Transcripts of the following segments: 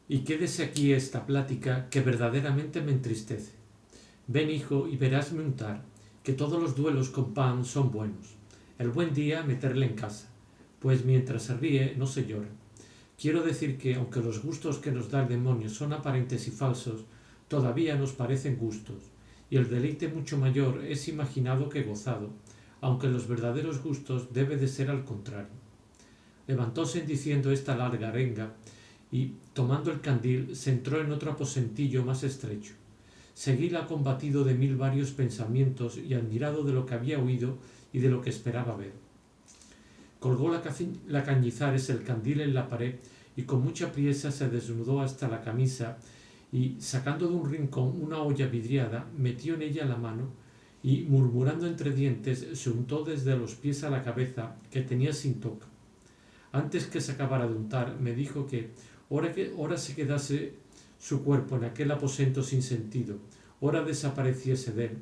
Y quédese aquí esta plática que verdaderamente me entristece. Ven, hijo, y verásme untar, que todos los duelos con pan son buenos. El buen día meterle en casa, pues mientras se ríe no se llora. Quiero decir que, aunque los gustos que nos da el demonio son aparentes y falsos, todavía nos parecen gustos, y el deleite mucho mayor es imaginado que gozado, aunque los verdaderos gustos debe de ser al contrario. Levantóse diciendo esta larga arenga, y, tomando el candil, se entró en otro aposentillo más estrecho. Seguíla combatido de mil varios pensamientos y admirado de lo que había oído y de lo que esperaba ver. Colgó la Cañizares el candil en la pared y con mucha priesa se desnudó hasta la camisa y, sacando de un rincón una olla vidriada, metió en ella la mano y, murmurando entre dientes, se untó desde los pies a la cabeza, que tenía sin toca. Antes que se acabara de untar, me dijo que ora se quedase su cuerpo en aquel aposento sin sentido, ora desapareciese de él,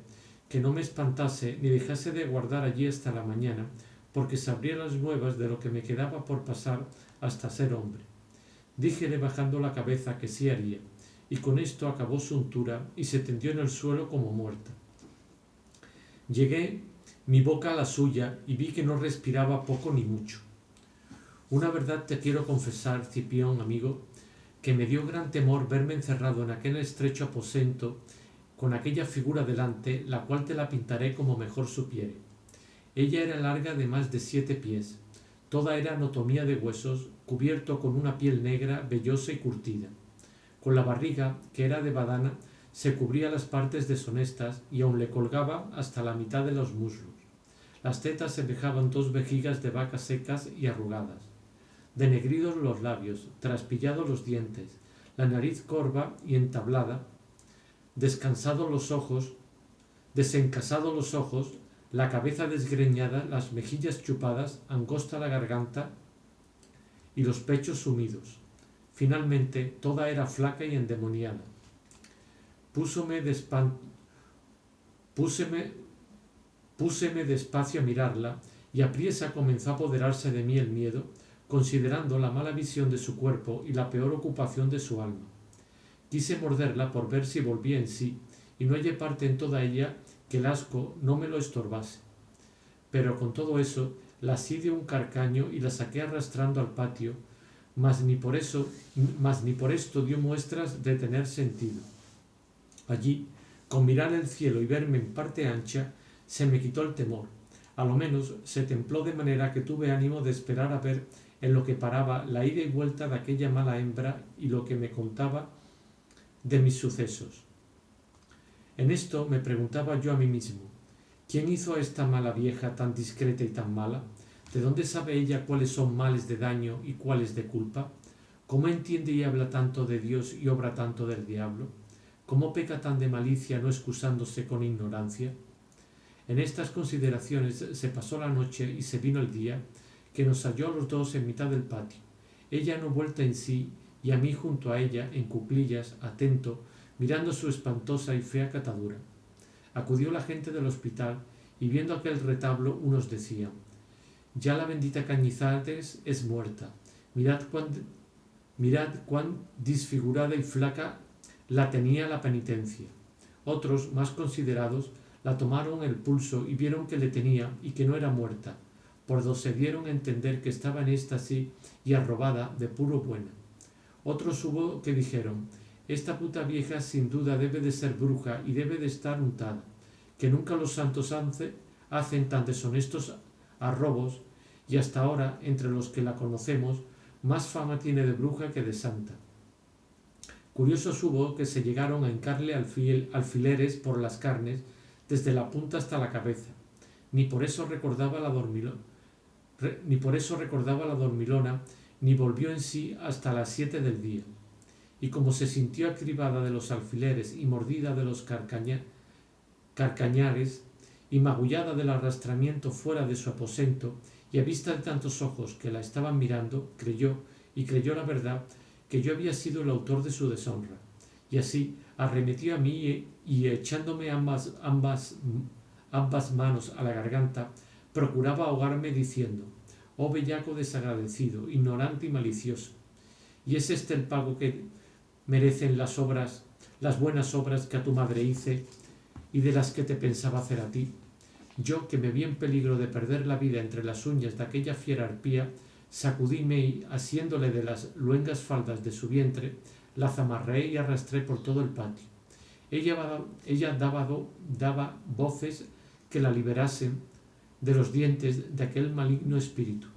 que no me espantase ni dejase de guardar allí hasta la mañana, porque sabría las nuevas de lo que me quedaba por pasar hasta ser hombre. Díjele bajando la cabeza que sí haría, y con esto acabó su untura y se tendió en el suelo como muerta. Llegué mi boca a la suya y vi que no respiraba poco ni mucho. Una verdad te quiero confesar, Cipión, amigo, que me dio gran temor verme encerrado en aquel estrecho aposento con aquella figura delante, la cual te la pintaré como mejor supiere. Ella era larga de más de 7 pies, toda era anatomía de huesos, cubierto con una piel negra, vellosa y curtida. Con la barriga, que era de badana, se cubría las partes deshonestas y aun le colgaba hasta la mitad de los muslos. Las tetas semejaban 2 vejigas de vaca secas y arrugadas. Denegridos los labios, traspillados los dientes, la nariz corva y entablada, desencasados los ojos, la cabeza desgreñada, las mejillas chupadas, angosta la garganta y los pechos sumidos. Finalmente, toda era flaca y endemoniada. Púseme despacio a mirarla, y apriesa comenzó a apoderarse de mí el miedo, considerando la mala visión de su cuerpo y la peor ocupación de su alma. Quise morderla por ver si volvía en sí, y no hallé parte en toda ella que el asco no me lo estorbase. Pero con todo eso, la así de un carcaño y la saqué arrastrando al patio, mas ni por esto dio muestras de tener sentido. Allí, con mirar el cielo y verme en parte ancha, se me quitó el temor. A lo menos se templó de manera que tuve ánimo de esperar a ver en lo que paraba la ida y vuelta de aquella mala hembra y lo que me contaba de mis sucesos. En esto me preguntaba yo a mí mismo, ¿quién hizo a esta mala vieja tan discreta y tan mala? ¿De dónde sabe ella cuáles son males de daño y cuáles de culpa? ¿Cómo entiende y habla tanto de Dios y obra tanto del diablo? ¿Cómo peca tan de malicia no excusándose con ignorancia? En estas consideraciones se pasó la noche y se vino el día, que nos halló a los dos en mitad del patio, ella no vuelta en sí y a mí junto a ella, en cuclillas, atento, mirando su espantosa y fea catadura. Acudió la gente del hospital y viendo aquel retablo unos decían, ya la bendita Cañizares es muerta, mirad cuán disfigurada y flaca la tenía la penitencia. Otros, más considerados, la tomaron el pulso y vieron que le tenía y que no era muerta, por do se dieron a entender que estaba en éxtasis y arrobada de puro buena. Otros hubo que dijeron, esta puta vieja sin duda debe de ser bruja y debe de estar untada, que nunca los santos hacen tan deshonestos arrobos, y hasta ahora, entre los que la conocemos, más fama tiene de bruja que de santa. Curiosos hubo que se llegaron a hincarle alfileres por las carnes, desde la punta hasta la cabeza. Ni por eso recordaba la dormilona, ni volvió en sí hasta las 7 del día. Y como se sintió acribada de los alfileres y mordida de los carcañares, y magullada del arrastramiento fuera de su aposento, y a vista de tantos ojos que la estaban mirando, creyó la verdad, que yo había sido el autor de su deshonra. Y así arremetió a mí y echándome ambas manos a la garganta, procuraba ahogarme diciendo, oh bellaco desagradecido, ignorante y malicioso, ¿y es este el pago que merecen las buenas obras que a tu madre hice y de las que te pensaba hacer a ti? Yo, que me vi en peligro de perder la vida entre las uñas de aquella fiera arpía, sacudíme y, asiéndole de las luengas faldas de su vientre, la zamarreé y arrastré por todo el patio. Ella daba voces que la liberasen de los dientes de aquel maligno espíritu.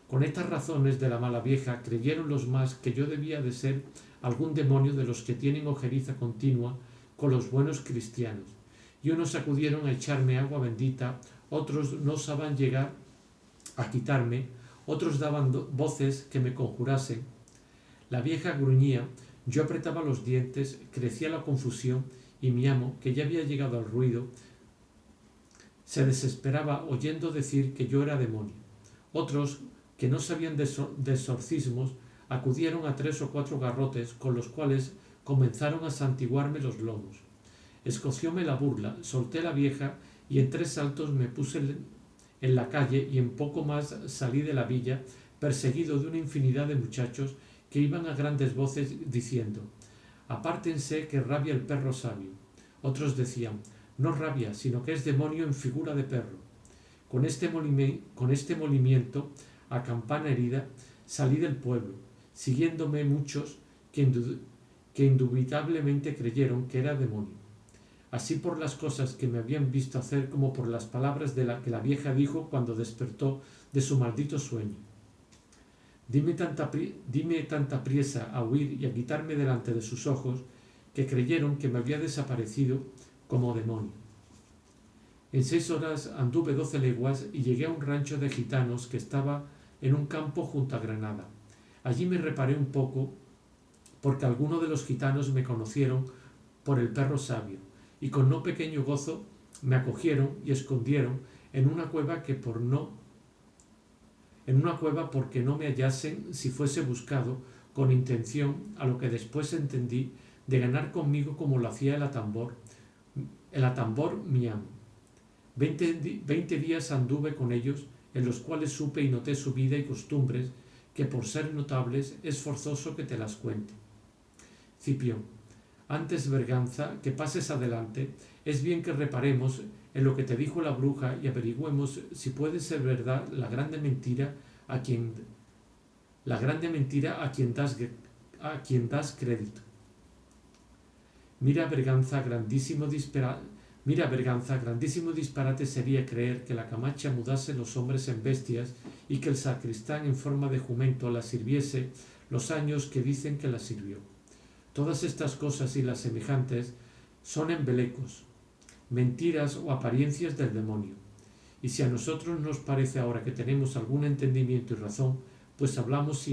Con estas razones de la mala vieja creyeron los más que yo debía de ser algún demonio de los que tienen ojeriza continua con los buenos cristianos, y unos acudieron a echarme agua bendita, otros no osaban llegar a quitarme, otros daban voces que me conjurasen. La vieja gruñía, yo apretaba los dientes, crecía la confusión, y mi amo, que ya había llegado al ruido, se desesperaba oyendo decir que yo era demonio. Otros, que no sabían de exorcismos, acudieron a 3 o 4 garrotes con los cuales comenzaron a santiguarme los lomos. Escocióme la burla, solté la vieja y en 3 saltos me puse en la calle y en poco más salí de la villa, perseguido de una infinidad de muchachos que iban a grandes voces diciendo: «Apártense, que rabia el perro sabio». Otros decían: «No rabia, sino que es demonio en figura de perro». Con este molimiento, a campana herida, salí del pueblo, siguiéndome muchos que indubitablemente creyeron que era demonio, así por las cosas que me habían visto hacer como por las palabras que la vieja dijo cuando despertó de su maldito sueño. Dime tanta priesa a huir y a quitarme delante de sus ojos, que creyeron que me había desaparecido como demonio. En 6 horas anduve 12 leguas y llegué a un rancho de gitanos que estaba en un campo junto a Granada. Allí me reparé un poco, porque algunos de los gitanos me conocieron por el perro sabio, y con no pequeño gozo me acogieron y escondieron en una cueva porque no me hallasen si fuese buscado, con intención, a lo que después entendí, de ganar conmigo como lo hacía el atambor mi amo. 20 días anduve con ellos, en los cuales supe y noté su vida y costumbres, que por ser notables es forzoso que te las cuente. Cipión, antes, Berganza, que pases adelante, es bien que reparemos en lo que te dijo la bruja y averigüemos si puede ser verdad la grande mentira a quien das crédito. Mira, Berganza, grandísimo disparate sería creer que la Camacha mudase los hombres en bestias y que el sacristán en forma de jumento la sirviese los años que dicen que la sirvió. Todas estas cosas y las semejantes son embelecos, mentiras o apariencias del demonio. Y si a nosotros nos parece ahora que tenemos algún entendimiento y razón, pues hablamos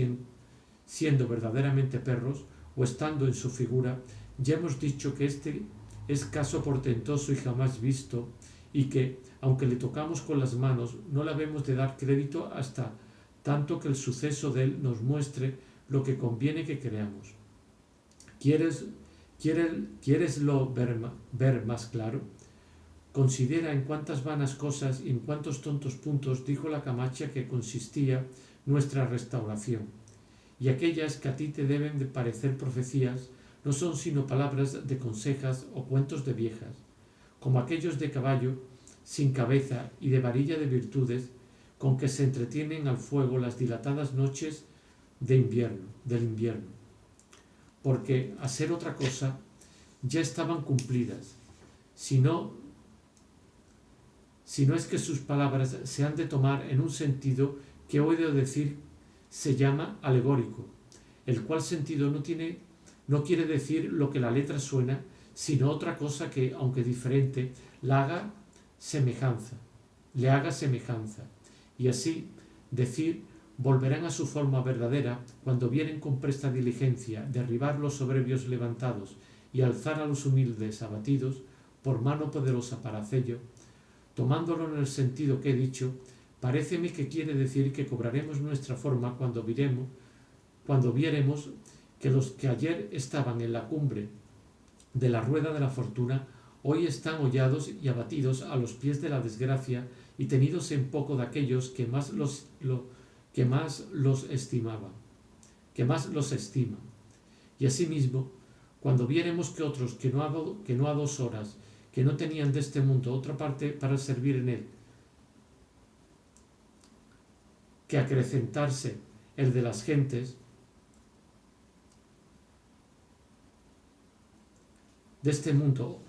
siendo verdaderamente perros o estando en su figura, ya hemos dicho que este es caso portentoso y jamás visto, y que, aunque le tocamos con las manos, no le habemos de dar crédito hasta tanto que el suceso de él nos muestre lo que conviene que creamos. ¿Quiereslo ver más claro? Considera en cuántas vanas cosas y en cuántos tontos puntos dijo la Camacha que consistía nuestra restauración, y aquellas que a ti te deben de parecer profecías no son sino palabras de consejas o cuentos de viejas, como aquellos de caballo sin cabeza y de varilla de virtudes con que se entretienen al fuego las dilatadas noches del invierno, porque a ser otra cosa ya estaban cumplidas, si no es que sus palabras se han de tomar en un sentido que he oído decir se llama alegórico, el cual sentido no quiere decir lo que la letra suena, sino otra cosa que, aunque diferente, le haga semejanza, y así decir volverán a su forma verdadera cuando vienen con presta diligencia derribar los soberbios levantados y alzar a los humildes abatidos por mano poderosa para hacello. Tomándolo en el sentido que he dicho, paréceme que quiere decir que cobraremos nuestra forma cuando viéremos que los que ayer estaban en la cumbre de la rueda de la fortuna hoy están hollados y abatidos a los pies de la desgracia y tenidos en poco de aquellos que más los estimaban. que más los estima. Y asimismo, cuando viéremos que otros que no a 2 horas, que no tenían de este mundo otra parte para servir en él, que acrecentarse el de las gentes, de este mundo,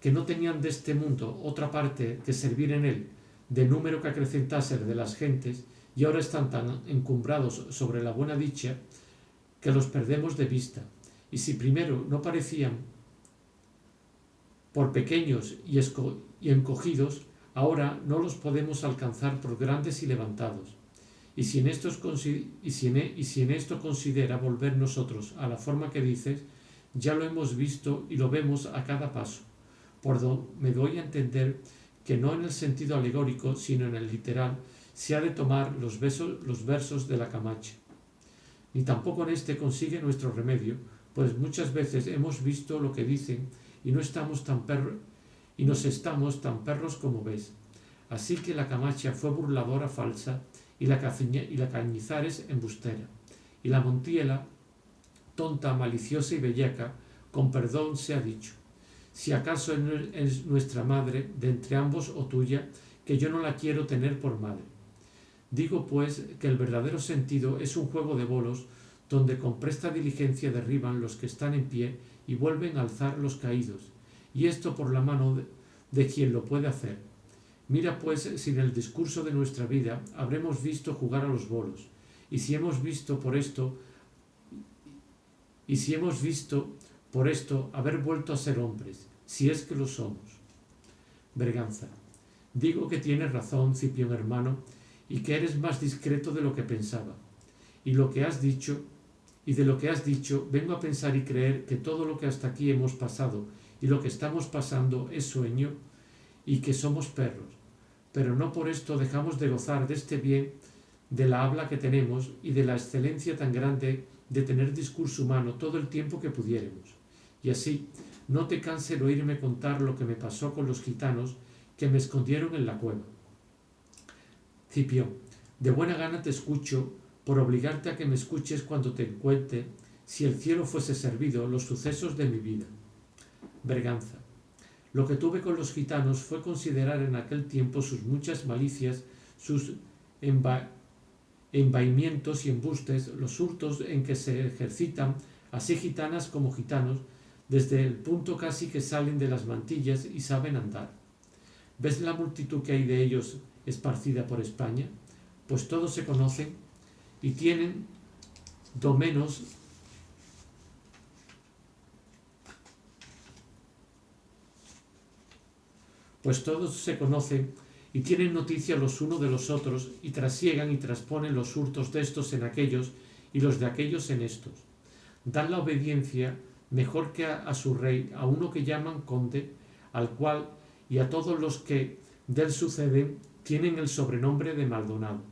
que no tenían de este mundo otra parte que servir en él, de número que acrecentase el de las gentes, y ahora están tan encumbrados sobre la buena dicha, que los perdemos de vista. Y si primero no parecían por pequeños y encogidos, ahora no los podemos alcanzar por grandes y levantados. Y si en esto considera volver nosotros a la forma que dices, ya lo hemos visto y lo vemos a cada paso, por donde me doy a entender que no en el sentido alegórico, sino en el literal, se ha de tomar los versos de la Camacha. Ni tampoco en este consigue nuestro remedio, pues muchas veces hemos visto lo que dicen y nos estamos tan perros como ves. Así que la Camacha fue burladora falsa y la Cañizares embustera, y la Montiela tonta, maliciosa y bellaca, con perdón sea dicho. Si acaso es nuestra madre, de entre ambos o tuya, que yo no la quiero tener por madre. Digo pues que el verdadero sentido es un juego de bolos donde con presta diligencia derriban los que están en pie y vuelven a alzar los caídos, y esto por la mano de quien lo puede hacer. Mira pues si en el discurso de nuestra vida habremos visto jugar a los bolos, y si hemos visto por esto haber vuelto a ser hombres, si es que lo somos. Berganza. Digo que tienes razón, Cipión hermano, y que eres más discreto de lo que pensaba. Y de lo que has dicho, vengo a pensar y creer que todo lo que hasta aquí hemos pasado y lo que estamos pasando es sueño y que somos perros. Pero no por esto dejamos de gozar de este bien, de la habla que tenemos y de la excelencia tan grande de tener discurso humano todo el tiempo que pudiéremos. Y así, no te canse el oírme contar lo que me pasó con los gitanos que me escondieron en la cueva. Cipión, de buena gana te escucho, por obligarte a que me escuches cuando te cuente, si el cielo fuese servido, los sucesos de mi vida. Berganza. Lo que tuve con los gitanos fue considerar en aquel tiempo sus muchas malicias, sus embaimientos y embustes, los hurtos en que se ejercitan, así gitanas como gitanos, desde el punto casi que salen de las mantillas y saben andar. ¿Ves la multitud que hay de ellos esparcida por España? Pues todos se conocen y tienen do menos y tienen noticia los unos de los otros y trasiegan y trasponen los hurtos de estos en aquellos y los de aquellos en estos. Dan la obediencia mejor que a su rey, a uno que llaman conde, al cual y a todos los que del suceden tienen el sobrenombre de Maldonado.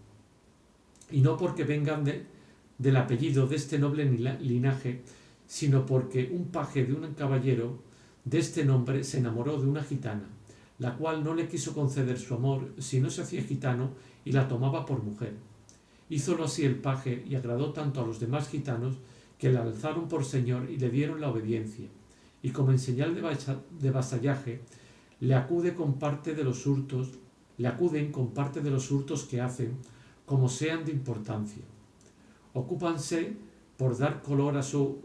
Y no porque vengan del apellido de este noble linaje, sino porque un paje de un caballero de este nombre se enamoró de una gitana, la cual no le quiso conceder su amor si no se hacía gitano y la tomaba por mujer. Hízolo así el paje y agradó tanto a los demás gitanos que le alzaron por señor y le dieron la obediencia, y como en señal de vasallaje le acuden con parte de los hurtos que hacen, como sean de importancia. Ocúpanse por dar color a su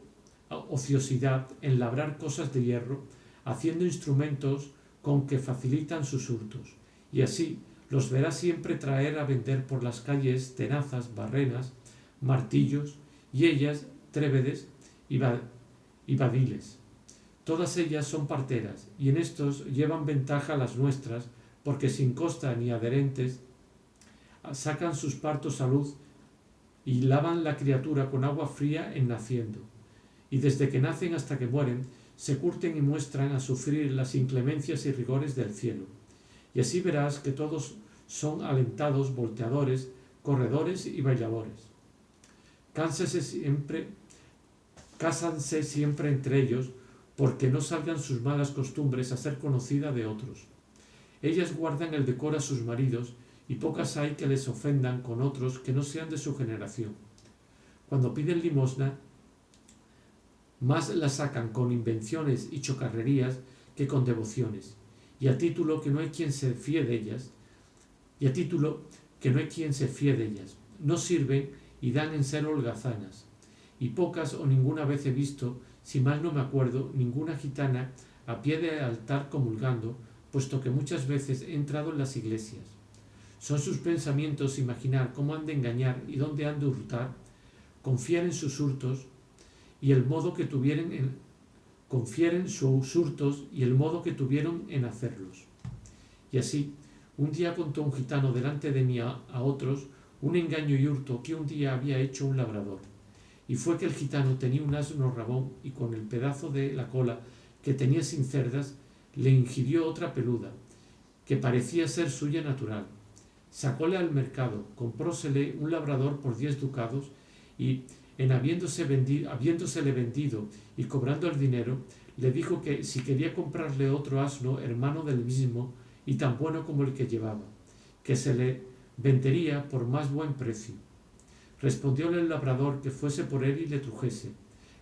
ociosidad en labrar cosas de hierro, haciendo instrumentos con que facilitan sus hurtos, y así los verás siempre traer a vender por las calles tenazas, barrenas, martillos, y ellas trébedes y badiles. Todas ellas son parteras, y en estos llevan ventaja las nuestras, porque sin costa ni adherentes sacan sus partos a luz y lavan la criatura con agua fría en naciendo, y desde que nacen hasta que mueren se curten y muestran a sufrir las inclemencias y rigores del cielo. Y así verás que todos son alentados, volteadores, corredores y bailadores. Cásanse siempre entre ellos, porque no salgan sus malas costumbres a ser conocida de otros. Ellas guardan el decoro a sus maridos, y pocas hay que les ofendan con otros que no sean de su generación. cuando piden limosna, más la sacan con invenciones y chocarrerías que con devociones, y a título que no hay quien se fíe de ellas, no sirven y dan en ser holgazanas, y pocas o ninguna vez he visto, si mal no me acuerdo, ninguna gitana a pie de altar comulgando, puesto que muchas veces he entrado en las iglesias. Son sus pensamientos imaginar cómo han de engañar y dónde han de hurtar, confiar en sus hurtos y el modo que tuvieron en hacerlos. Y así, un día contó un gitano delante de mí a otros un engaño y hurto que un día había hecho un labrador. Y fue que el gitano tenía un asno rabón y con el pedazo de la cola que tenía sin cerdas le ingirió otra peluda, que parecía ser suya natural. Sacóle al mercado, comprósele un labrador por 10 ducados y, en habiéndosele vendido y cobrando el dinero, le dijo que si quería comprarle otro asno hermano del mismo y tan bueno como el que llevaba, que se le vendería por más buen precio. Respondióle el labrador que fuese por él y le trujese,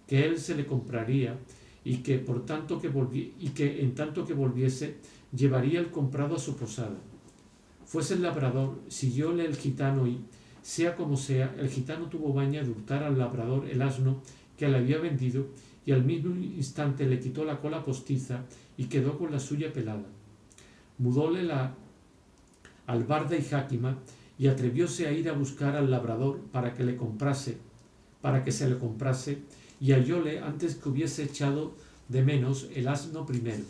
que él se le compraría y que en tanto que volviese llevaría el comprado a su posada. Fuese el labrador, siguióle el gitano y, sea como sea, el gitano tuvo maña de hurtar al labrador el asno que le había vendido y al mismo instante le quitó la cola postiza y quedó con la suya pelada. Mudóle la albarda y jáquima y atrevióse a ir a buscar al labrador para que se le comprase, y hallóle antes que hubiese echado de menos el asno primero,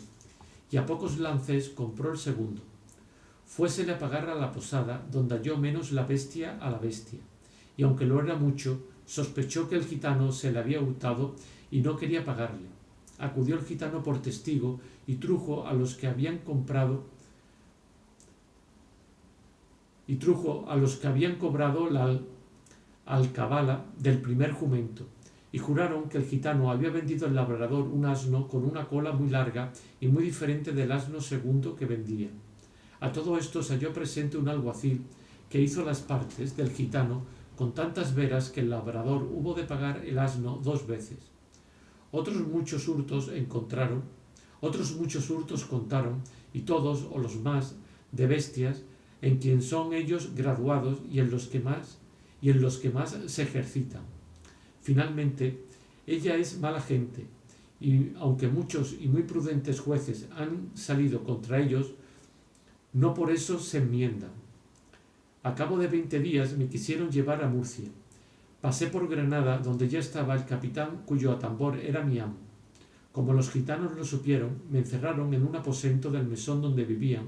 y a pocos lances compró el segundo. Fuésele a pagar a la posada, donde halló menos la bestia a la bestia, y aunque lo era mucho, sospechó que el gitano se le había hurtado y no quería pagarle. Acudió el gitano por testigo y trujo a los que habían cobrado la alcabala del primer jumento, y juraron que el gitano había vendido al labrador un asno con una cola muy larga y muy diferente del asno segundo que vendía. A todo esto se halló presente un alguacil que hizo las partes del gitano con tantas veras que el labrador hubo de pagar el asno 2 veces. Otros muchos hurtos contaron, y todos, o los más, de bestias, en quien son ellos graduados y en los que más se ejercitan. Finalmente, ella es mala gente, y aunque muchos y muy prudentes jueces han salido contra ellos, no por eso se enmiendan. A cabo de 20 días me quisieron llevar a Murcia. Pasé por Granada, donde ya estaba el capitán cuyo atambor era mi amo. Como los gitanos lo supieron, me encerraron en un aposento del mesón donde vivían.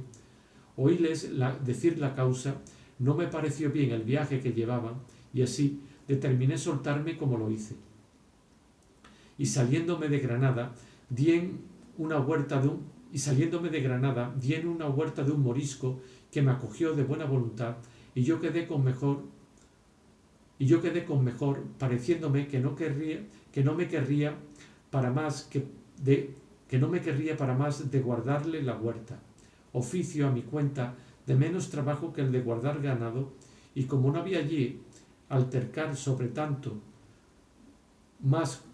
Oíles decir la causa, no me pareció bien el viaje que llevaban, y así determiné soltarme como lo hice. Y saliéndome de Granada, di en una huerta de un morisco que me acogió de buena voluntad, y yo quedé con mejor, pareciéndome que no me querría para más de guardarle la huerta, oficio a mi cuenta de menos trabajo que el de guardar ganado, y como no había allí altercar sobre tanto más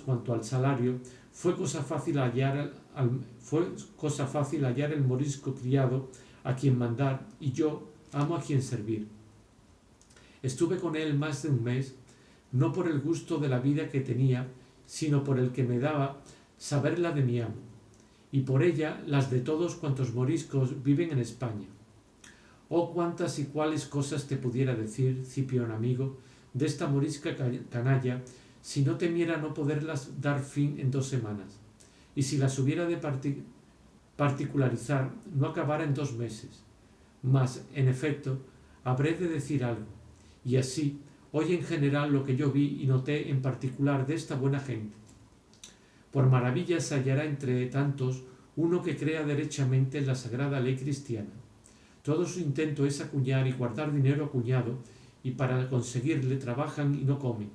cuanto al salario, fue cosa fácil hallar el morisco criado a quien mandar, y yo amo a quien servir. Estuve con él más de un mes, no por el gusto de la vida que tenía, sino por el que me daba saberla de mi amo, y por ella las de todos cuantos moriscos viven en España. Oh, cuántas y cuáles cosas te pudiera decir, Cipión amigo, de esta morisca canalla, si no temiera no poderlas dar fin en 2 semanas, y si las hubiera de particularizar, no acabara en 2 meses. Mas, en efecto, habré de decir algo, y así, oye en general lo que yo vi y noté en particular de esta buena gente. Por maravilla se hallará entre tantos uno que crea derechamente en la sagrada ley cristiana. Todo su intento es acuñar y guardar dinero acuñado, y para conseguirle trabajan y no comen.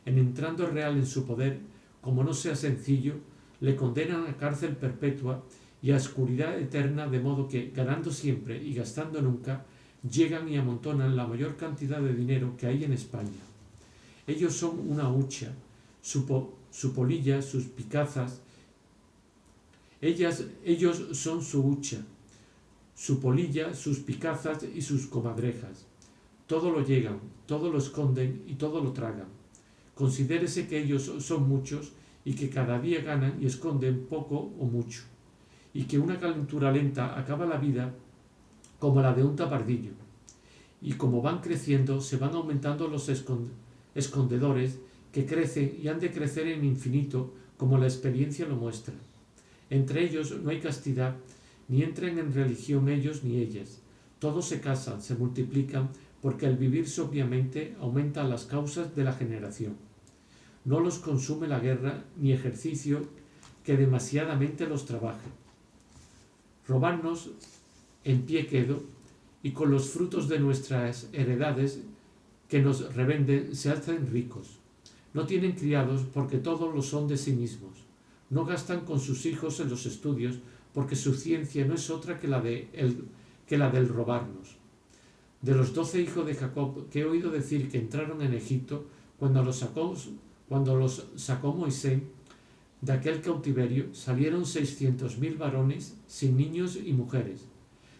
En entrando el real en su poder, como no sea sencillo, le condenan a cárcel perpetua y a oscuridad eterna, de modo que, ganando siempre y gastando nunca, llegan y amontonan la mayor cantidad de dinero que hay en España. Ellos son una hucha, su polilla, sus picazas. Ellos son su hucha, su polilla, sus picazas y sus comadrejas. Todo lo llegan, todo lo esconden y todo lo tragan. Considérese que ellos son muchos y que cada día ganan y esconden poco o mucho, y que una calentura lenta acaba la vida como la de un tabardillo, y como van creciendo se van aumentando los escondedores que crecen y han de crecer en infinito como la experiencia lo muestra. Entre ellos no hay castidad, ni entran en religión ellos ni ellas. Todos se casan, se multiplican, porque el vivir sobriamente aumenta las causas de la generación. No los consume la guerra ni ejercicio que demasiadamente los trabaje. Robarnos en pie quedo, y con los frutos de nuestras heredades que nos revenden se hacen ricos. No tienen criados porque todos lo son de sí mismos. No gastan con sus hijos en los estudios porque su ciencia no es otra que la del robarnos. De los 12 hijos de Jacob que he oído decir que entraron en Egipto cuando los sacó Moisés de aquel cautiverio, salieron 600.000 varones sin niños y mujeres.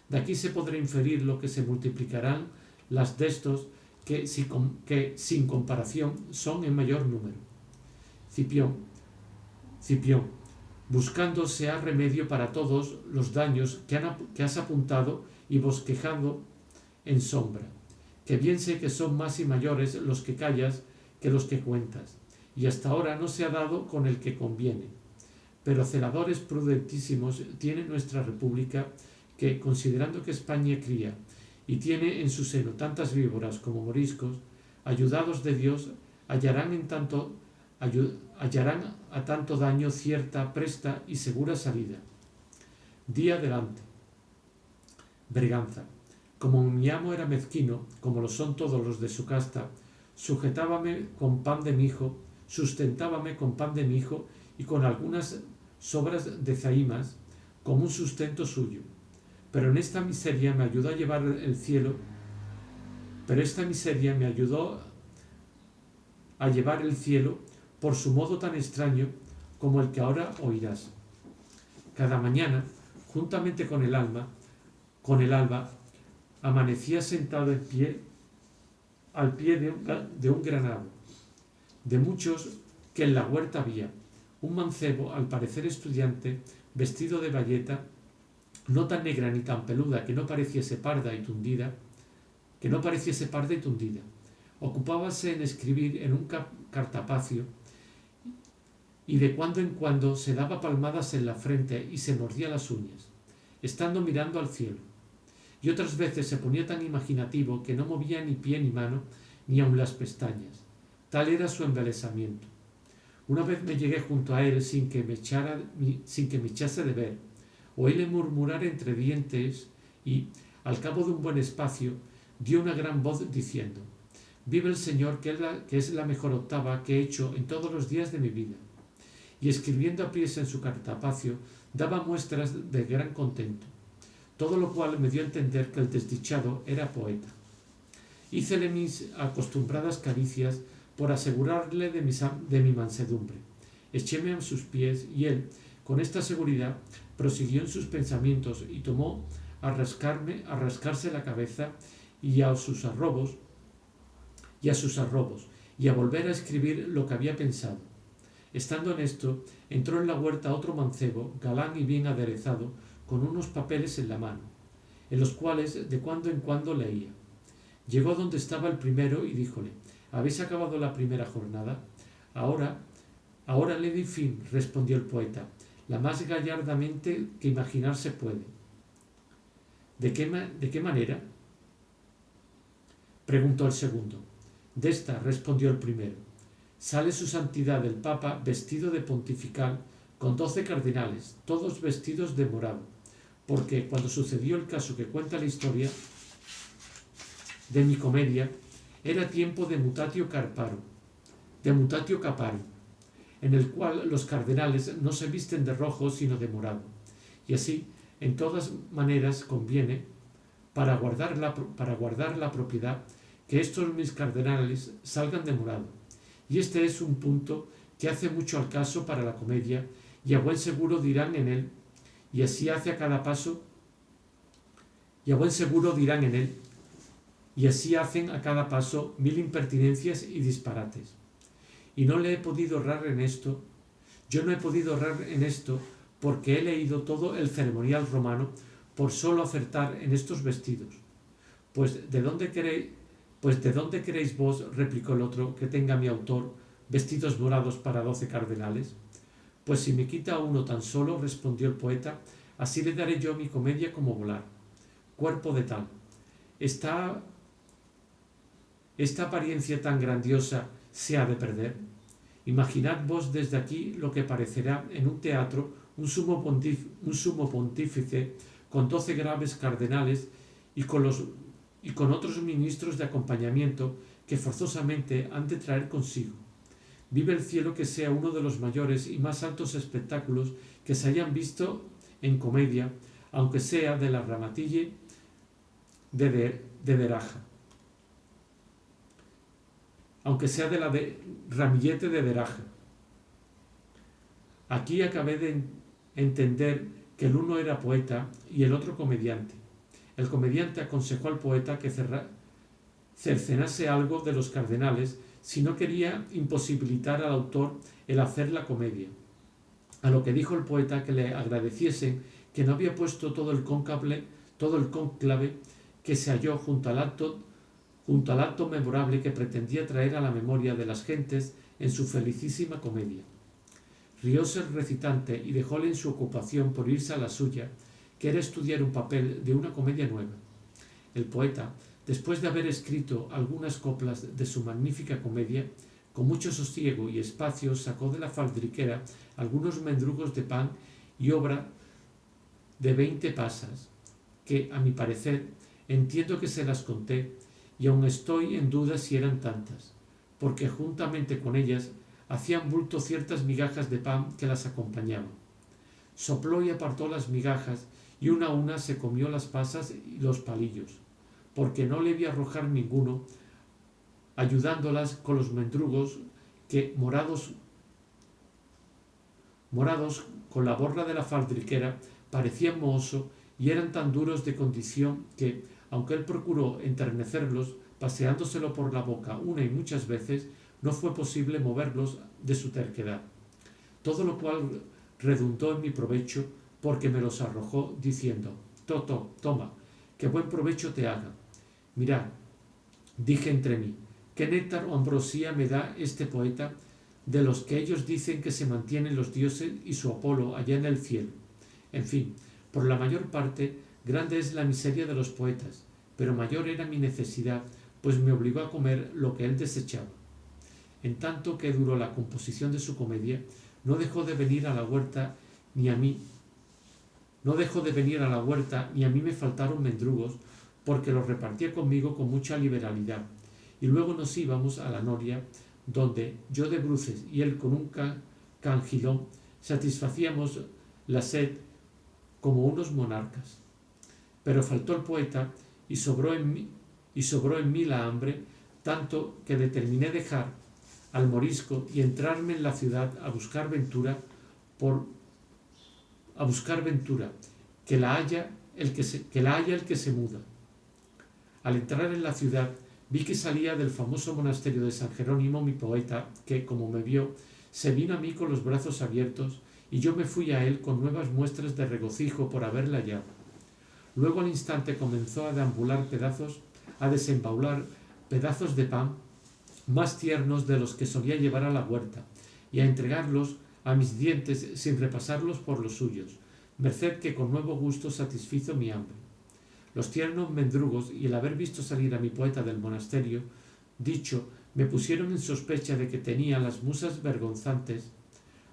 De aquí se podrá inferir lo que se multiplicarán las de estos que sin comparación son en mayor número. Cipión, buscando se ha remedio para todos los daños que has apuntado y bosquejado en sombra, que bien sé que son más y mayores los que callas que los que cuentas, y hasta ahora no se ha dado con el que conviene. Pero celadores prudentísimos tiene nuestra república, que, considerando que España cría y tiene en su seno tantas víboras como moriscos, ayudados de Dios, hallarán a tanto daño cierta, presta y segura salida. Di adelante. Berganza. Como mi amo era mezquino, como lo son todos los de su casta, sustentábame con pan de mi hijo y con algunas sobras de zaimas como un sustento suyo. Pero esta miseria me ayudó a llevar el cielo por su modo tan extraño como el que ahora oirás. Cada mañana, juntamente con el alba, amanecía sentado al pie de un granado, de muchos que en la huerta había. Un mancebo, al parecer estudiante, vestido de bayeta, no tan negra ni tan peluda que no pareciese parda y tundida, ocupábase en escribir en un cartapacio y de cuando en cuando se daba palmadas en la frente y se mordía las uñas, estando mirando al cielo. Y otras veces se ponía tan imaginativo que no movía ni pie ni mano, ni aun las pestañas. Tal era su embelesamiento. Una vez me llegué junto a él sin que me echase de ver. Oíle murmurar entre dientes y, al cabo de un buen espacio, dio una gran voz diciendo: «Vive el Señor, que es la mejor octava que he hecho en todos los días de mi vida». Y escribiendo apriesa en su cartapacio, daba muestras de gran contento, todo lo cual me dio a entender que el desdichado era poeta. Hícele mis acostumbradas caricias por asegurarle de mi mansedumbre. Echéme a sus pies y él, con esta seguridad, prosiguió en sus pensamientos y tomó a rascarse la cabeza y a sus arrobos y a volver a escribir lo que había pensado. Estando en esto, entró en la huerta otro mancebo, galán y bien aderezado, con unos papeles en la mano, en los cuales de cuando en cuando leía. Llegó donde estaba el primero y díjole: «¿Habéis acabado la primera jornada?» Ahora le di fin», respondió el poeta, «la más gallardamente que imaginarse puede». ¿De qué manera?», preguntó el segundo. «De esta», respondió el primero. «Sale su santidad el Papa vestido de pontifical con 12 cardenales, todos vestidos de morado, porque cuando sucedió el caso que cuenta la historia de mi comedia, era tiempo de mutatio capari, en el cual los cardenales no se visten de rojo sino de morado, y así en todas maneras conviene, para guardar la propiedad, que estos mis cardenales salgan de morado. Y este es un punto que hace mucho al caso para la comedia, y a buen seguro dirán en él, y así hace a cada paso, y a buen seguro dirán en él, y así hacen a cada paso mil impertinencias y disparates. Y no le he podido errar en esto, yo no he podido errar en esto, porque he leído todo el ceremonial romano por solo acertar en estos vestidos. Pues ¿de dónde queréis vos, replicó el otro, que tenga mi autor vestidos morados para 12 cardenales? Pues si me quita uno tan solo, respondió el poeta, así le daré yo mi comedia como volar. Cuerpo de tal. ¿Esta apariencia tan grandiosa se ha de perder? Imaginad vos desde aquí lo que parecerá en un teatro un sumo pontífice con 12 graves cardenales y con otros ministros de acompañamiento que forzosamente han de traer consigo. Vive el cielo que sea uno de los mayores y más altos espectáculos que se hayan visto en comedia, aunque sea de la Ramatille de Deraja. Aunque sea de la de Ramillete de Deraja. Aquí acabé de entender que el uno era poeta y el otro comediante. El comediante aconsejó al poeta que cercenase algo de los cardenales si no quería imposibilitar al autor el hacer la comedia. A lo que dijo el poeta que le agradeciesen que no había puesto todo el cónclave que se halló junto al acto memorable que pretendía traer a la memoria de las gentes en su felicísima comedia. Rióse el recitante y dejóle en su ocupación por irse a la suya, que era estudiar un papel de una comedia nueva. El poeta, después de haber escrito algunas coplas de su magnífica comedia, con mucho sosiego y espacio sacó de la faldriquera algunos mendrugos de pan y obra de 20 pasas, que, a mi parecer, entiendo que se las conté, y aún estoy en duda si eran tantas, porque juntamente con ellas hacían bulto ciertas migajas de pan que las acompañaban. Sopló y apartó las migajas, y una a una se comió las pasas y los palillos, porque no le vi arrojar ninguno, ayudándolas con los mendrugos que, morados con la borla de la faldriquera, parecían mohoso y eran tan duros de condición que, aunque él procuró enternecerlos, paseándoselo por la boca una y muchas veces, no fue posible moverlos de su terquedad. Todo lo cual redundó en mi provecho, porque me los arrojó, diciendo: toma, que buen provecho te haga. Mirad, dije entre mí, qué néctar o ambrosía me da este poeta, de los que ellos dicen que se mantienen los dioses y su Apolo allá en el cielo. En fin, por la mayor parte, grande es la miseria de los poetas, pero mayor era mi necesidad, pues me obligó a comer lo que él desechaba. En tanto que duró la composición de su comedia, no dejó de venir a la huerta ni a mí me faltaron mendrugos, porque los repartía conmigo con mucha liberalidad. Y luego nos íbamos a la noria, donde yo de bruces y él con un cangilón satisfacíamos la sed como unos monarcas. Pero faltó el poeta y sobró en mí la hambre, tanto que determiné dejar al morisco y entrarme en la ciudad a buscar ventura, que la haya el que se muda. Al entrar en la ciudad vi que salía del famoso monasterio de San Jerónimo mi poeta, que, como me vio, se vino a mí con los brazos abiertos, y yo me fui a él con nuevas muestras de regocijo por haberla hallado. Luego al instante comenzó a desembaular pedazos de pan más tiernos de los que solía llevar a la huerta, y a entregarlos a mis dientes sin repasarlos por los suyos, merced que con nuevo gusto satisfizo mi hambre. Los tiernos mendrugos y el haber visto salir a mi poeta del monasterio, dicho, me pusieron en sospecha de que tenía las musas vergonzantes,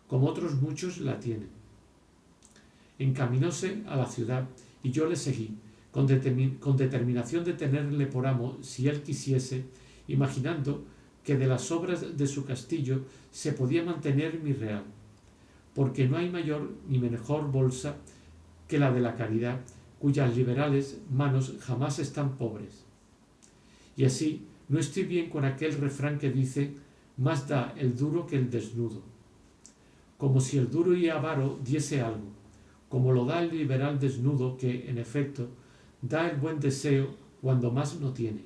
como otros muchos la tienen. Encaminóse a la ciudad, y yo le seguí, con determinación de tenerle por amo si él quisiese, imaginando que de las obras de su castillo se podía mantener mi real, porque no hay mayor ni mejor bolsa que la de la caridad, cuyas liberales manos jamás están pobres. Y así, no estoy bien con aquel refrán que dice: más da el duro que el desnudo. Como si el duro y avaro diese algo, como lo da el liberal desnudo que, en efecto, da el buen deseo cuando más no tiene.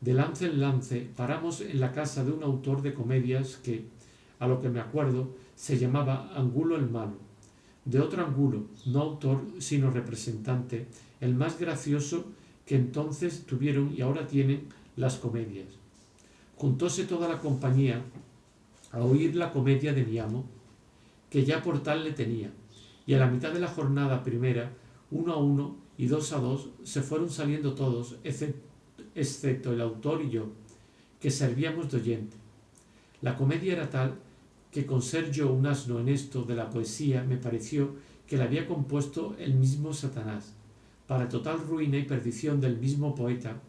De lance en lance paramos en la casa de un autor de comedias que, a lo que me acuerdo, se llamaba Angulo el Malo, de otro Angulo, no autor sino representante, el más gracioso que entonces tuvieron y ahora tienen las comedias. Juntóse toda la compañía a oír la comedia de mi amo, que ya por tal le tenía, y a la mitad de la jornada primera, 1 a 1 y 2 a 2, se fueron saliendo todos, excepto el autor y yo, que servíamos de oyente. La comedia era tal que, con ser yo un asno en esto de la poesía, me pareció que la había compuesto el mismo Satanás, para total ruina y perdición del mismo poeta,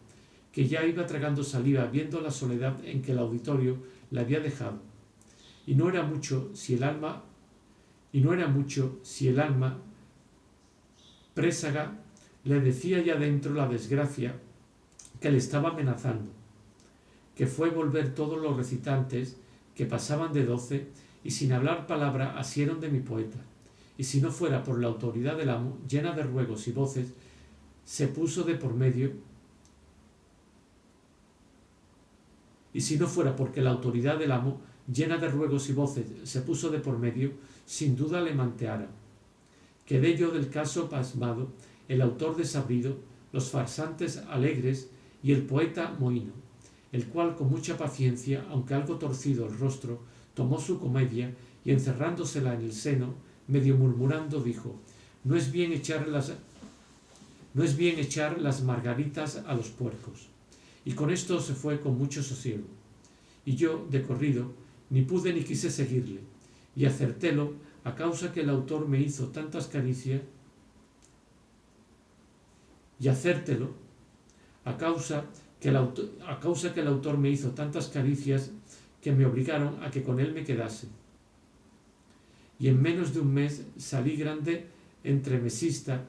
que ya iba tragando saliva viendo la soledad en que el auditorio le había dejado. Y no era mucho si el alma présaga le decía ya dentro la desgracia que le estaba amenazando, que fue volver todos los recitantes, que pasaban de 12, y sin hablar palabra asieron de mi poeta, y si no fuera por la autoridad del amo, llena de ruegos y voces, se puso de por medio, sin duda le manteara. Quedé yo del caso pasmado, el autor desabrido, los farsantes alegres y el poeta mohíno, el cual con mucha paciencia, aunque algo torcido el rostro, tomó su comedia y, encerrándosela en el seno, medio murmurando, dijo: no es bien echar las margaritas a los puercos. Y con esto se fue con mucho sosiego. Y yo, de corrido, ni pude ni quise seguirle, y acertélo a causa que el autor me hizo tantas caricias, que me obligaron a que con él me quedase. Y en menos de un mes salí grande entremesista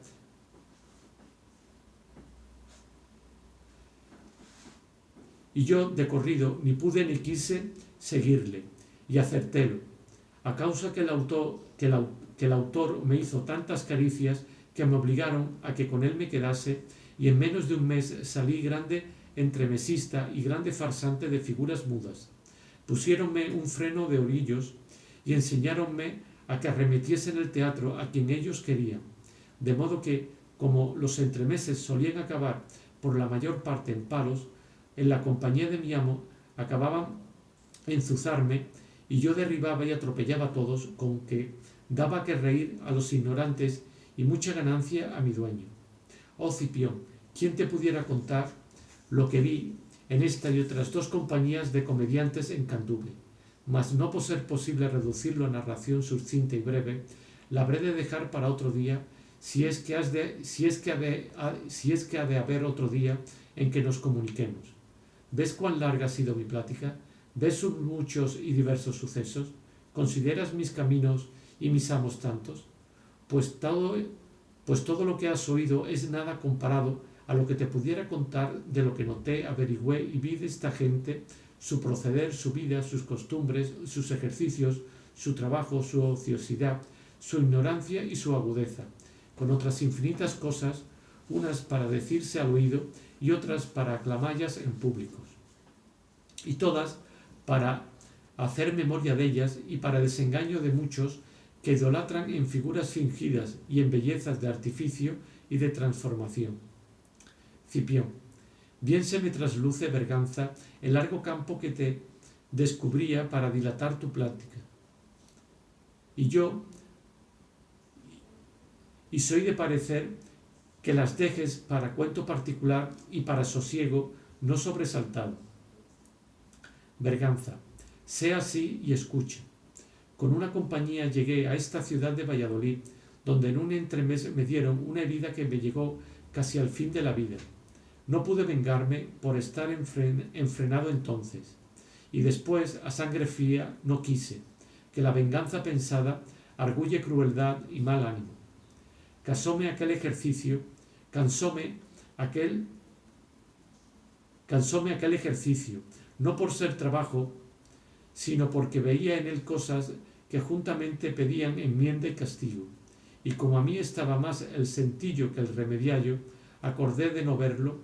y yo, de corrido, ni pude ni quise seguirle, y acertélo, a causa que el autor me hizo tantas caricias que me obligaron a que con él me quedase, y en menos de un mes salí grande entremesista y grande farsante de figuras mudas. Pusiéronme un freno de orillos y enseñáronme a que arremetiese en el teatro a quien ellos querían, de modo que, como los entremeses solían acabar por la mayor parte en palos, en la compañía de mi amo acababan enzuzarme, y yo derribaba y atropellaba a todos, con que daba que reír a los ignorantes y mucha ganancia a mi dueño. Oh Cipión, ¿quién te pudiera contar lo que vi en esta y otras 2 compañías de comediantes en Canduble? Mas no por ser posible reducirlo a narración sucinta y breve, la habré de dejar para otro día, si es que ha de haber otro día en que nos comuniquemos. ¿Ves cuán larga ha sido mi plática? ¿Ves sus muchos y diversos sucesos? ¿Consideras mis caminos y mis amos tantos? Pues todo lo que has oído es nada comparado a lo que te pudiera contar de lo que noté, averigüé y vi de esta gente, su proceder, su vida, sus costumbres, sus ejercicios, su trabajo, su ociosidad, su ignorancia y su agudeza, con otras infinitas cosas, unas para decirse al oído y otras para aclamallas en públicos, y todas para hacer memoria de ellas y para desengaño de muchos que idolatran en figuras fingidas y en bellezas de artificio y de transformación. Cipión, bien se me trasluce, Berganza, el largo campo que te descubría para dilatar tu plática. Y soy de parecer que las dejes para cuento particular y para sosiego no sobresaltado. Berganza, sea así y escucha. Con una compañía llegué a esta ciudad de Valladolid, donde en un entremés me dieron una herida que me llegó casi al fin de la vida. No pude vengarme por estar enfrenado entonces, y después a sangre fría no quise, que la venganza pensada arguye crueldad y mal ánimo. cansóme aquel ejercicio, no por ser trabajo, sino porque veía en él cosas que juntamente pedían enmienda y castigo. Y como a mí estaba más el sentillo que el remediallo, acordé de no verlo,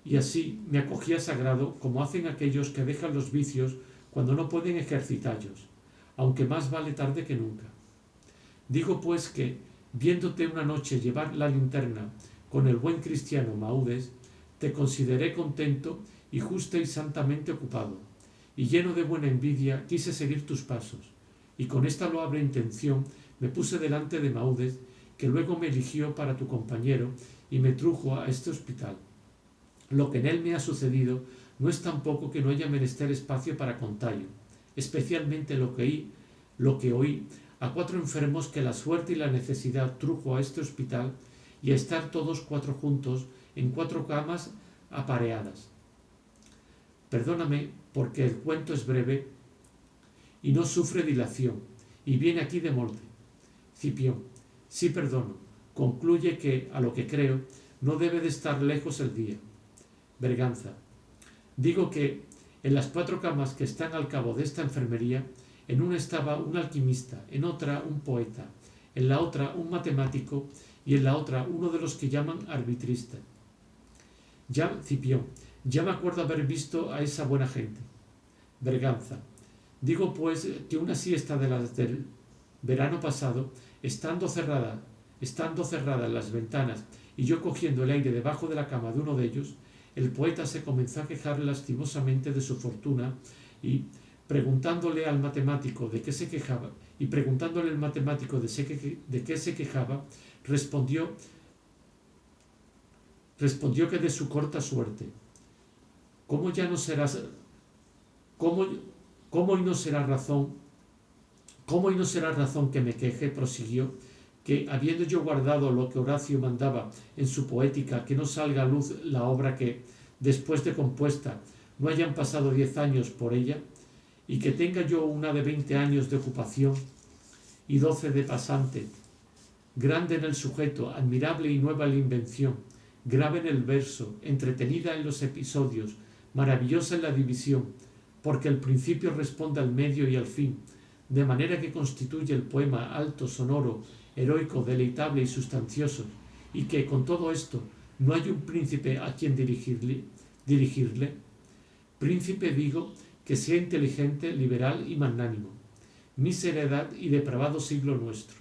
y así me acogía sagrado, como hacen aquellos que dejan los vicios cuando no pueden ejercitallos, aunque más vale tarde que nunca. Digo pues que, viéndote una noche llevar la linterna con el buen cristiano Maúdes, te consideré contento y justa y santamente ocupado, y lleno de buena envidia quise seguir tus pasos, y con esta loable intención me puse delante de Maúdes, que luego me eligió para tu compañero y me trujo a este hospital. Lo que en él me ha sucedido no es tampoco que no haya menester espacio para contallo, especialmente lo que oí a 4 enfermos que la suerte y la necesidad trujo a este hospital, y a estar todos 4 juntos en 4 camas apareadas. Perdóname, porque el cuento es breve y no sufre dilación, y viene aquí de molde. Cipión: sí, perdono. Concluye que, a lo que creo, no debe de estar lejos el día. Berganza: digo que en las 4 camas que están al cabo de esta enfermería, en una estaba un alquimista, en otra un poeta, en la otra un matemático y en la otra uno de los que llaman arbitrista. Cipión: ya me acuerdo haber visto a esa buena gente. Berganza: digo pues que una siesta de las del verano pasado, estando cerradas las ventanas y yo cogiendo el aire debajo de la cama de uno de ellos, el poeta se comenzó a quejar lastimosamente de su fortuna y, preguntándole al matemático de qué se quejaba, respondió que de su corta suerte. ¿Cómo y no será razón que me queje? Prosiguió, que habiendo yo guardado lo que Horacio mandaba en su poética, que no salga a luz la obra que, después de compuesta, no hayan pasado 10 años por ella, y que tenga yo una de 20 años de ocupación y 12 de pasante, grande en el sujeto, admirable y nueva en la invención, grave en el verso, entretenida en los episodios, maravillosa en la división, porque el principio responde al medio y al fin, de manera que constituye el poema alto, sonoro, heroico, deleitable y sustancioso, y que con todo esto no hay un príncipe a quien dirigirle. Príncipe, digo, que sea inteligente, liberal y magnánimo. Mísera edad y depravado siglo nuestro.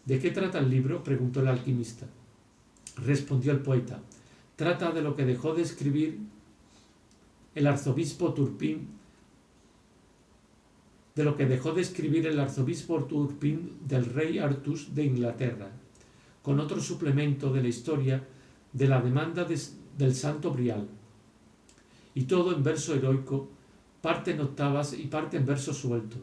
¿De qué trata el libro?, preguntó el alquimista. Respondió el poeta: trata de lo que dejó de escribir el arzobispo Turpin del rey Artus de Inglaterra, con otro suplemento de la historia de la demanda del santo Brial, y todo en verso heroico, parte en octavas y parte en verso suelto,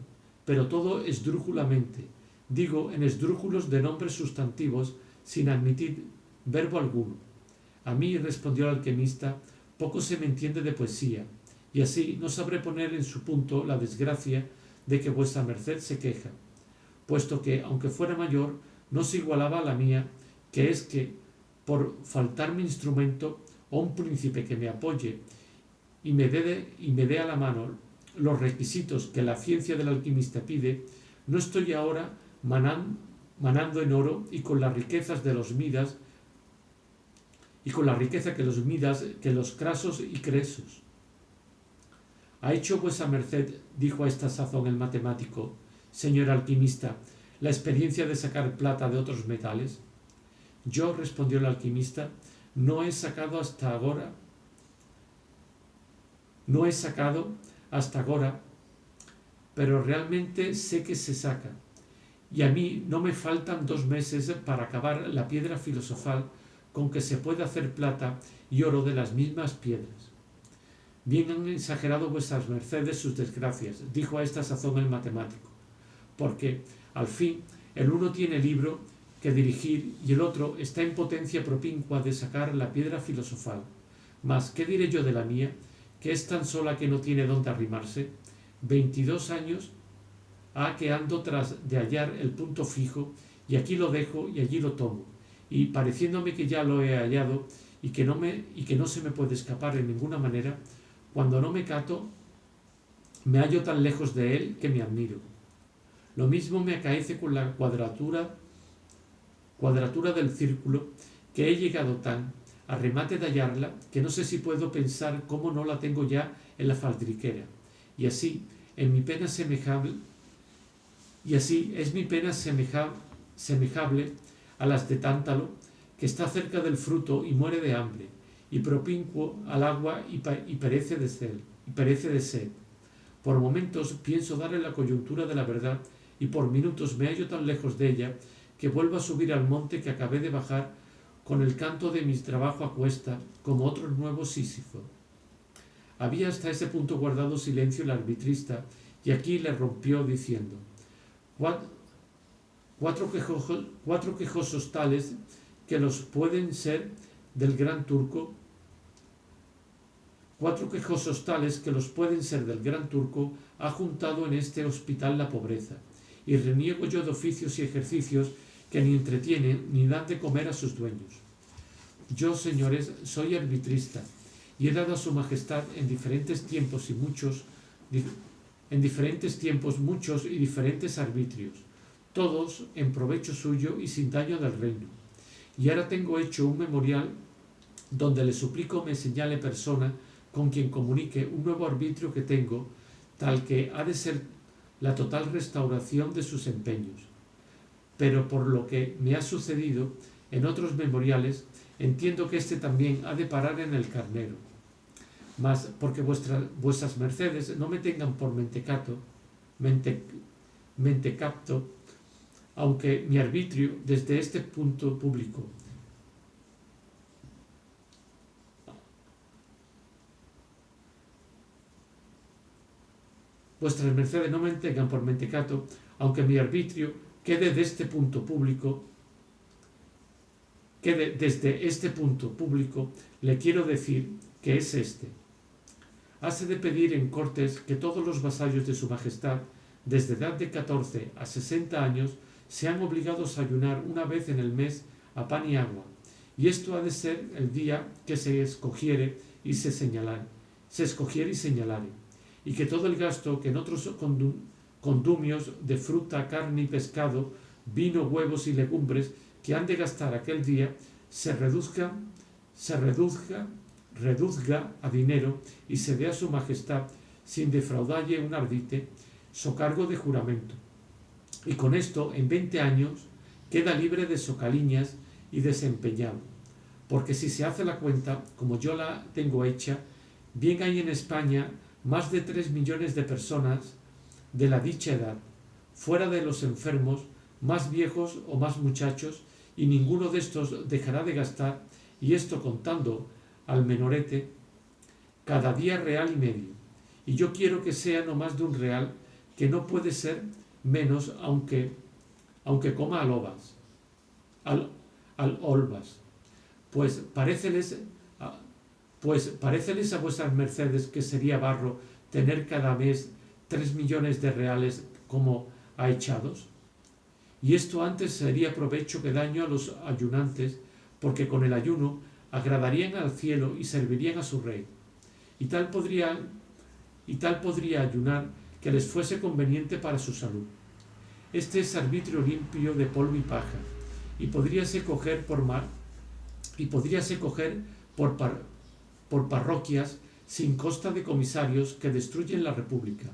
pero todo esdrújulamente, digo, en esdrújulos de nombres sustantivos, sin admitir verbo alguno. A mí, respondió el alquimista, poco se me entiende de poesía, y así no sabré poner en su punto la desgracia de que vuestra merced se queja, puesto que, aunque fuera mayor, no se igualaba a la mía, que es que, por faltarme instrumento o un príncipe que me apoye y me dé a la mano los requisitos que la ciencia del alquimista pide, no estoy ahora manando en oro y con las riquezas de los Midas, que los Crasos y Cresos. ¿Ha hecho vuesa merced, dijo a esta sazón el matemático, señor alquimista, la experiencia de sacar plata de otros metales? Yo, respondió el alquimista, no he sacado hasta agora, pero realmente sé que se saca, y a mí no me faltan 2 meses para acabar la piedra filosofal con que se puede hacer plata y oro de las mismas piedras. Bien han exagerado vuestras mercedes sus desgracias, dijo a esta sazón el matemático, porque, al fin, el uno tiene libro que dirigir y el otro está en potencia propincua de sacar la piedra filosofal. Mas, ¿qué diré yo de la mía, que es tan sola que no tiene dónde arrimarse? 22 años ha que ando tras de hallar el punto fijo y aquí lo dejo y allí lo tomo, y pareciéndome que ya lo he hallado y que no se me puede escapar de ninguna manera, cuando no me cato, me hallo tan lejos de él que me admiro. Lo mismo me acaece con la cuadratura del círculo, que he llegado tan a remate de hallarla que no sé si puedo pensar cómo no la tengo ya en la faldriquera. Y así es mi pena semejable a las de Tántalo, que está cerca del fruto y muere de hambre, y propincuo al agua y perece de sed. Por momentos pienso darle la coyuntura de la verdad, y por minutos me hallo tan lejos de ella que vuelvo a subir al monte que acabé de bajar con el canto de mi trabajo a cuesta, como otro nuevo Sísifo. Había hasta ese punto guardado silencio el arbitrista, y aquí le rompió diciendo: cuatro quejosos tales que los pueden ser del gran turco, ha juntado en este hospital la pobreza, y reniego yo de oficios y ejercicios que ni entretienen ni dan de comer a sus dueños. Yo, señores, soy arbitrista, y he dado a su majestad en diferentes tiempos muchos y diferentes arbitrios, todos en provecho suyo y sin daño del reino. Y ahora tengo hecho un memorial donde le suplico me señale persona con quien comunique un nuevo arbitrio que tengo, tal que ha de ser la total restauración de sus empeños. Pero por lo que me ha sucedido en otros memoriales, entiendo que este también ha de parar en el carnero. Mas porque vuestras mercedes no me tengan por mentecapto, aunque mi arbitrio desde este punto público vuestras mercedes no me tengan por mentecato, aunque mi arbitrio quede desde este punto público, le quiero decir que es este. Hase de pedir en Cortes que todos los vasallos de su majestad, desde edad de 14 a 60 años, sean obligados a ayunar una vez en el mes a pan y agua, y esto ha de ser el día que se escogiere y señalare, y que todo el gasto que en otros condumios de fruta, carne y pescado, vino, huevos y legumbres que han de gastar aquel día se reduzga a dinero y se dé a su majestad sin defraudalle un ardite, socargo de juramento. Y con esto, en 20 años, queda libre de socaliñas y desempeñado. Porque si se hace la cuenta, como yo la tengo hecha, bien hay en España más de 3 millones de personas de la dicha edad, fuera de los enfermos, más viejos o más muchachos, y ninguno de estos dejará de gastar, y esto contando al menorete, cada día real y medio. Y yo quiero que sea no más de un real, que no puede ser menos, aunque coma olvas. Pues paréceles a vuestras mercedes que sería barro tener cada mes 3 millones de reales como ahechados. Y esto antes sería provecho que daño a los ayunantes, porque con el ayuno agradarían al cielo y servirían a su rey. Y tal podría ayunar que les fuese conveniente para su salud. Este es arbitrio limpio de polvo y paja, y podríase coger por parroquias sin costa de comisarios que destruyen la república.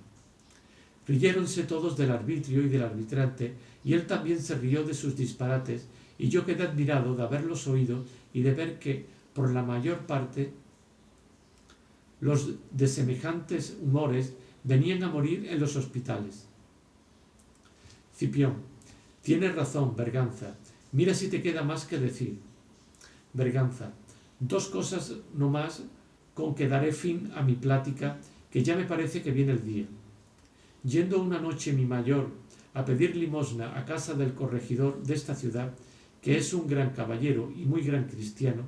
Riéronse todos del arbitrio y del arbitrante, y él también se rió de sus disparates, y yo quedé admirado de haberlos oído y de ver que, por la mayor parte, los de semejantes humores venían a morir en los hospitales. Cipión: tienes razón, Berganza. Mira si te queda más que decir. Berganza: 2 cosas no más con que daré fin a mi plática, que ya me parece que viene el día. Yendo una noche mi mayor a pedir limosna a casa del corregidor de esta ciudad, que es un gran caballero y muy gran cristiano,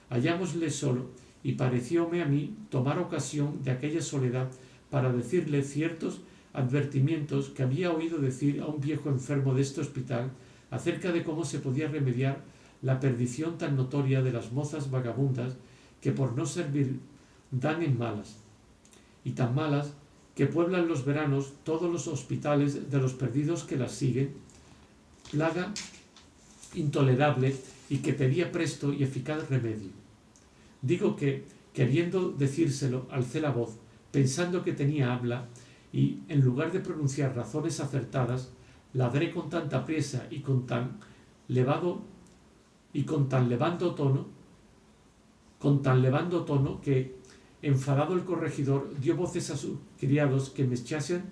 hallámosle solo, y parecióme a mí tomar ocasión de aquella soledad para decirle ciertos advertimientos que había oído decir a un viejo enfermo de este hospital, acerca de cómo se podía remediar la perdición tan notoria de las mozas vagabundas que por no servir dan en malas, y tan malas que pueblan los veranos todos los hospitales de los perdidos que las siguen, plaga intolerable y que pedía presto y eficaz remedio. Digo que, queriendo decírselo, alcé la voz, pensando que tenía habla, y, en lugar de pronunciar razones acertadas, ladré con tanta priesa y con tan levando tono que, enfadado el corregidor, dio voces a sus criados que me echasen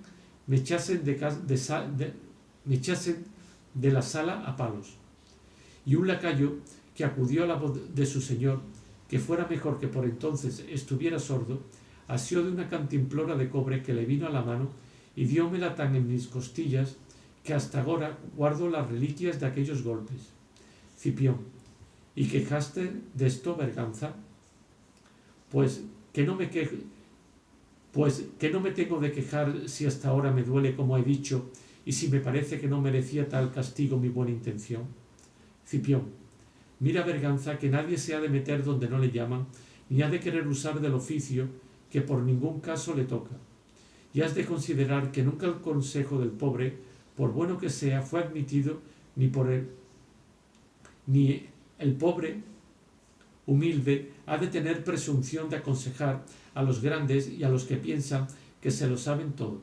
de la sala a palos. Y un lacayo, que acudió a la voz de su señor, que fuera mejor que por entonces estuviera sordo, asió de una cantimplora de cobre que le vino a la mano y diómela tan en mis costillas que hasta ahora guardo las reliquias de aquellos golpes. Cipión: ¿y quejaste de esto, Berganza? Pues que no me tengo de quejar si hasta ahora me duele como he dicho y si me parece que no merecía tal castigo mi buena intención. Cipión: mira, Berganza, que nadie se ha de meter donde no le llaman, ni ha de querer usar del oficio que por ningún caso le toca. Y has de considerar que nunca el consejo del pobre, por bueno que sea, fue admitido ni el pobre humilde ha de tener presunción de aconsejar a los grandes y a los que piensan que se lo saben todo.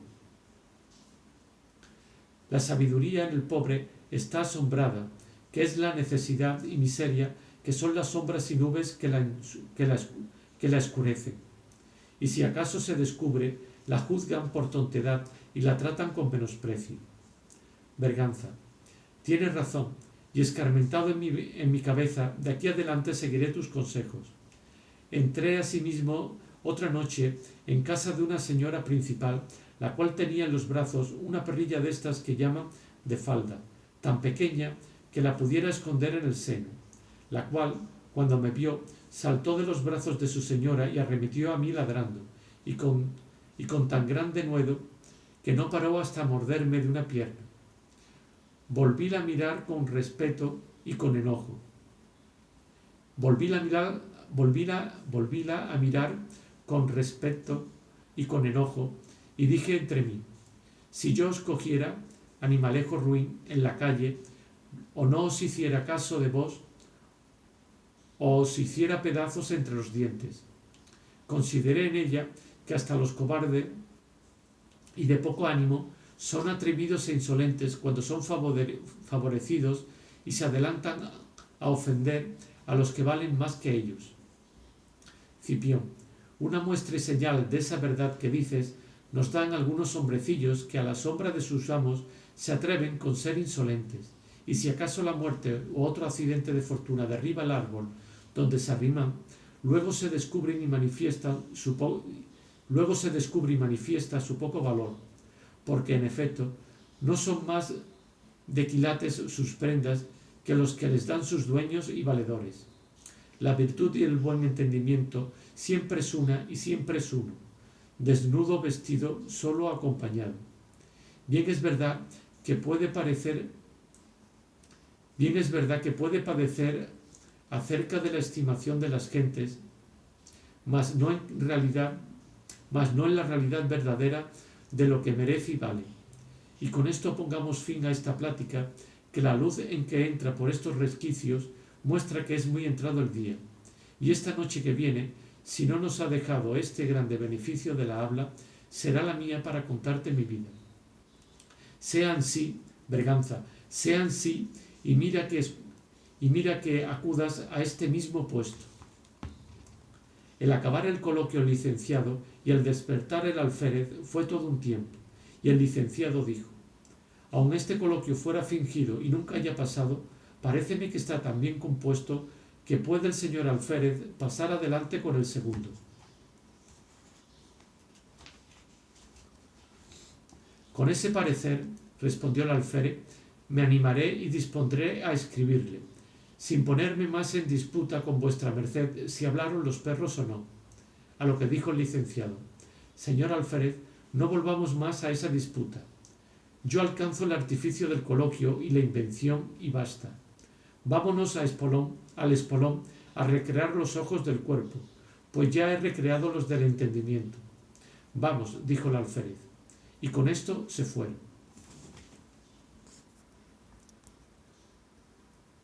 La sabiduría en el pobre está asombrada, que es la necesidad y miseria, que son las sombras y nubes que la escurecen. Y si acaso se descubre, la juzgan por tontedad y la tratan con menosprecio. Berganza: tienes razón, y escarmentado en mi cabeza, de aquí adelante seguiré tus consejos. Entré asimismo otra noche en casa de una señora principal, la cual tenía en los brazos una perrilla de estas que llaman de falda, tan pequeña que la pudiera esconder en el seno, la cual, cuando me vio, saltó de los brazos de su señora y arremetió a mí ladrando, y con tan gran denuedo que no paró hasta morderme de una pierna. Volvíla a mirar con respeto y con enojo. Volvíla a mirar con respeto y con enojo, y dije entre mí: si yo os cogiera, animalejo ruin, en la calle, o no os hiciera caso de vos, o os hiciera pedazos entre los dientes. Consideré en ella que hasta los cobardes y de poco ánimo son atrevidos e insolentes cuando son favorecidos y se adelantan a ofender a los que valen más que ellos. Cipión: una muestra y señal de esa verdad que dices nos dan algunos hombrecillos que a la sombra de sus amos se atreven con ser insolentes, y si acaso la muerte u otro accidente de fortuna derriba el árbol donde se arriman, luego se descubre y manifiesta su poco valor, porque en efecto no son más de quilates sus prendas que los que les dan sus dueños y valedores. La virtud y el buen entendimiento siempre es una y siempre es uno, desnudo, vestido, solo acompañado. Bien es verdad que puede padecer acerca de la estimación de las gentes, mas no en la realidad verdadera de lo que merece y vale. Y con esto pongamos fin a esta plática, que la luz en que entra por estos resquicios muestra que es muy entrado el día. Y esta noche que viene, si no nos ha dejado este grande beneficio de la habla, será la mía para contarte mi vida. Sea ansí, Berganza, sea ansí, y mira que acudas a este mismo puesto. El acabar el coloquio el licenciado y el despertar el alférez fue todo un tiempo, y el licenciado dijo: aun este coloquio fuera fingido y nunca haya pasado, paréceme que está tan bien compuesto que puede el señor alférez pasar adelante con el segundo. Con ese parecer, respondió el alférez, me animaré y dispondré a escribirle, sin ponerme más en disputa con vuestra merced si hablaron los perros o no. A lo que dijo el licenciado: señor alférez, no volvamos más a esa disputa. Yo alcanzo el artificio del coloquio y la invención y basta. Vámonos al espolón a recrear los ojos del cuerpo, pues ya he recreado los del entendimiento. Vamos, dijo el alférez. Y con esto se fueron.